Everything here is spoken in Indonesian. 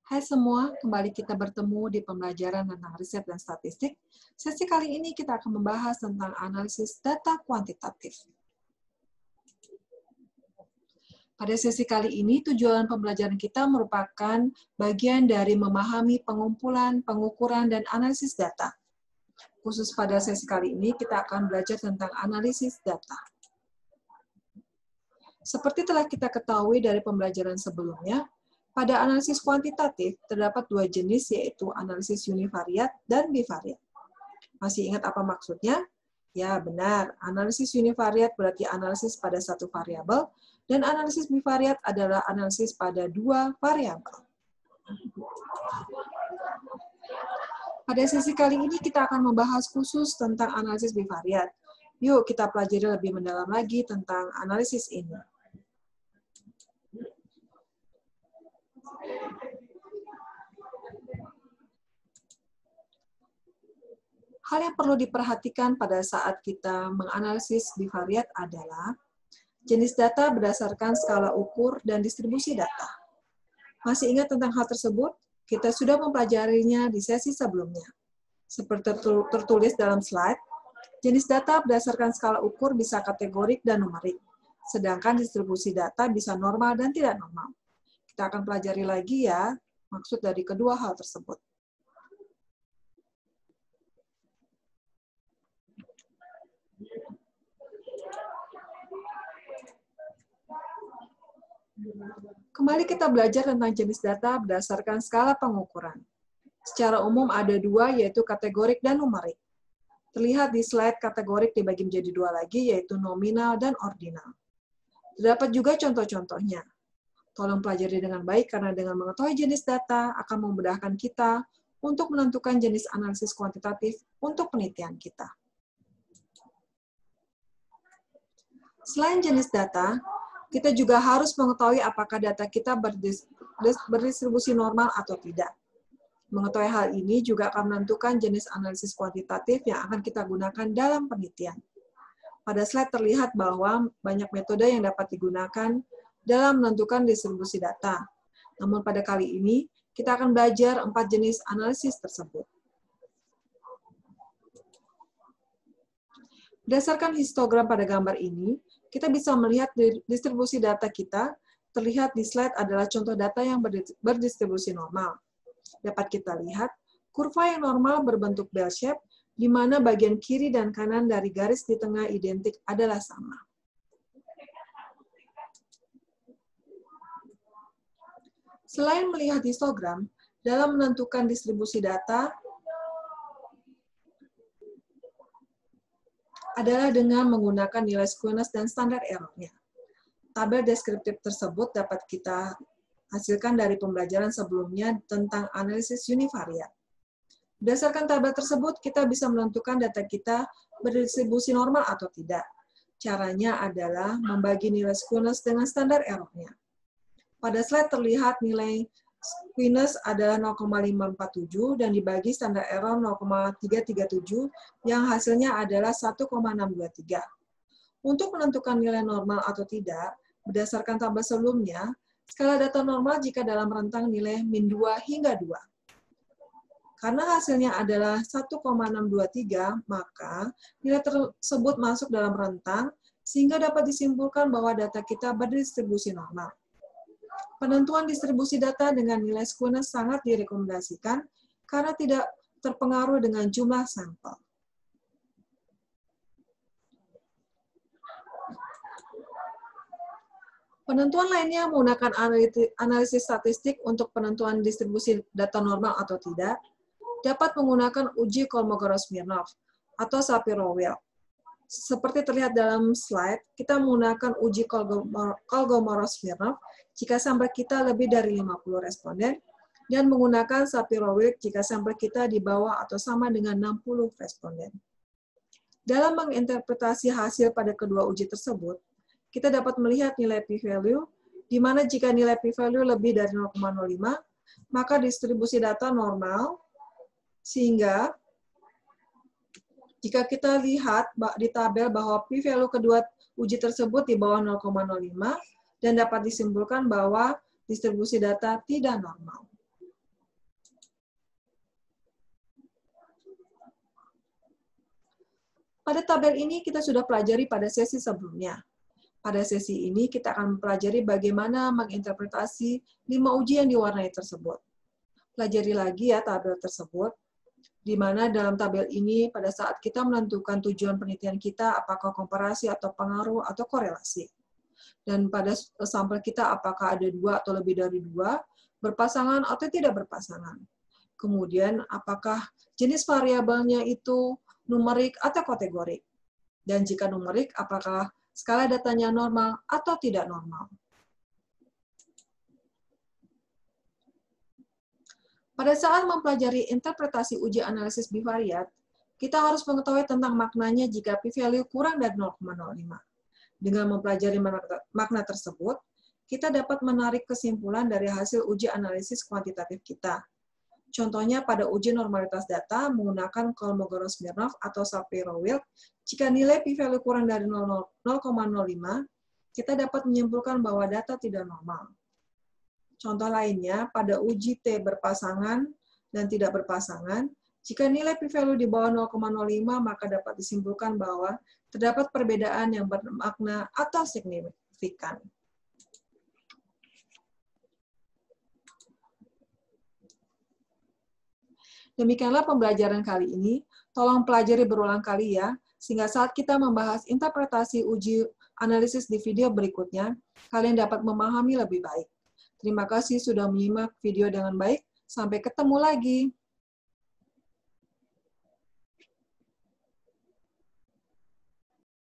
Hai semua, kembali kita bertemu di pembelajaran tentang riset dan statistik. Sesi kali ini kita akan membahas tentang analisis data kuantitatif. Pada sesi kali ini, tujuan pembelajaran kita merupakan bagian dari memahami pengumpulan, pengukuran, dan analisis data. Khusus pada sesi kali ini, kita akan belajar tentang analisis data. Seperti telah kita ketahui dari pembelajaran sebelumnya, pada analisis kuantitatif terdapat dua jenis, yaitu analisis univariat dan bivariat. Masih ingat apa maksudnya? Ya, benar. Analisis univariat berarti analisis pada satu variabel, dan analisis bivariat adalah analisis pada dua variabel. Pada sesi kali ini kita akan membahas khusus tentang analisis bivariat. Yuk kita pelajari lebih mendalam lagi tentang analisis ini. Hal yang perlu diperhatikan pada saat kita menganalisis bivariat adalah jenis data berdasarkan skala ukur dan distribusi data. Masih ingat tentang hal tersebut? Kita sudah mempelajarinya di sesi sebelumnya. Seperti tertulis dalam slide, jenis data berdasarkan skala ukur bisa kategorik dan numerik, sedangkan distribusi data bisa normal dan tidak normal. Kita akan pelajari lagi ya, maksud dari kedua hal tersebut. Kembali kita belajar tentang jenis data berdasarkan skala pengukuran. Secara umum ada dua, yaitu kategorik dan numerik. Terlihat di slide kategorik dibagi menjadi dua lagi, yaitu nominal dan ordinal. Terdapat juga contoh-contohnya. Tolong pelajari dengan baik, karena dengan mengetahui jenis data akan memudahkan kita untuk menentukan jenis analisis kuantitatif untuk penelitian kita. Selain jenis data, kita juga harus mengetahui apakah data kita berdistribusi normal atau tidak. Mengetahui hal ini juga akan menentukan jenis analisis kuantitatif yang akan kita gunakan dalam penelitian. Pada slide terlihat bahwa banyak metode yang dapat digunakan dalam menentukan distribusi data. Namun pada kali ini, kita akan belajar 4 jenis analisis tersebut. Berdasarkan histogram pada gambar ini, kita bisa melihat distribusi data kita, terlihat di slide adalah contoh data yang berdistribusi normal. Dapat kita lihat, kurva yang normal berbentuk bell shape, di mana bagian kiri dan kanan dari garis di tengah identik adalah sama. Selain melihat histogram, dalam menentukan distribusi data, adalah dengan menggunakan nilai skewness dan standar error-nya. Tabel deskriptif tersebut dapat kita hasilkan dari pembelajaran sebelumnya tentang analisis univariat. Berdasarkan tabel tersebut, kita bisa menentukan data kita berdistribusi normal atau tidak. Caranya adalah membagi nilai skewness dengan standar error-nya. Pada slide terlihat nilai skewness adalah 0,547 dan dibagi standar error 0,337 yang hasilnya adalah 1,623. Untuk menentukan nilai normal atau tidak, berdasarkan tabel sebelumnya, skala data normal jika dalam rentang nilai min 2 hingga 2. Karena hasilnya adalah 1,623, maka nilai tersebut masuk dalam rentang sehingga dapat disimpulkan bahwa data kita berdistribusi normal. Penentuan distribusi data dengan nilai skewness sangat direkomendasikan karena tidak terpengaruh dengan jumlah sampel. Penentuan lainnya menggunakan analisis statistik untuk penentuan distribusi data normal atau tidak, dapat menggunakan uji Kolmogorov-Smirnov atau Shapiro-Wilk. Seperti terlihat dalam slide, kita menggunakan uji Kolmogorov-Smirnov jika sampel kita lebih dari 50 responden, dan menggunakan Shapiro-Wilk jika sampel kita di bawah atau sama dengan 60 responden. Dalam menginterpretasi hasil pada kedua uji tersebut, kita dapat melihat nilai p-value, di mana jika nilai p-value lebih dari 0,05, maka distribusi data normal, sehingga jika kita lihat di tabel bahwa p-value kedua uji tersebut di bawah 0,05, dan dapat disimpulkan bahwa distribusi data tidak normal. Pada tabel ini kita sudah pelajari pada sesi sebelumnya. Pada sesi ini kita akan mempelajari bagaimana menginterpretasi 5 uji yang diwarnai tersebut. Pelajari lagi ya tabel tersebut, di mana dalam tabel ini pada saat kita menentukan tujuan penelitian kita, apakah komparasi atau pengaruh atau korelasi. Dan pada sampel kita apakah ada 2 atau lebih dari 2, berpasangan atau tidak berpasangan. Kemudian apakah jenis variabelnya itu numerik atau kategorik. Dan jika numerik, apakah skala datanya normal atau tidak normal. Pada saat mempelajari interpretasi uji analisis bivariat, kita harus mengetahui tentang maknanya jika p-value kurang dari 0,05. Dengan mempelajari makna tersebut, kita dapat menarik kesimpulan dari hasil uji analisis kuantitatif kita. Contohnya pada uji normalitas data menggunakan Kolmogorov-Smirnov atau Shapiro-Wilk, jika nilai p-value kurang dari 0,05, kita dapat menyimpulkan bahwa data tidak normal. Contoh lainnya, pada uji T berpasangan dan tidak berpasangan, jika nilai p-value di bawah 0,05, maka dapat disimpulkan bahwa terdapat perbedaan yang bermakna atau signifikan. Demikianlah pembelajaran kali ini. Tolong pelajari berulang kali ya, sehingga saat kita membahas interpretasi uji analisis di video berikutnya, kalian dapat memahami lebih baik. Terima kasih sudah menyimak video dengan baik. Sampai ketemu lagi.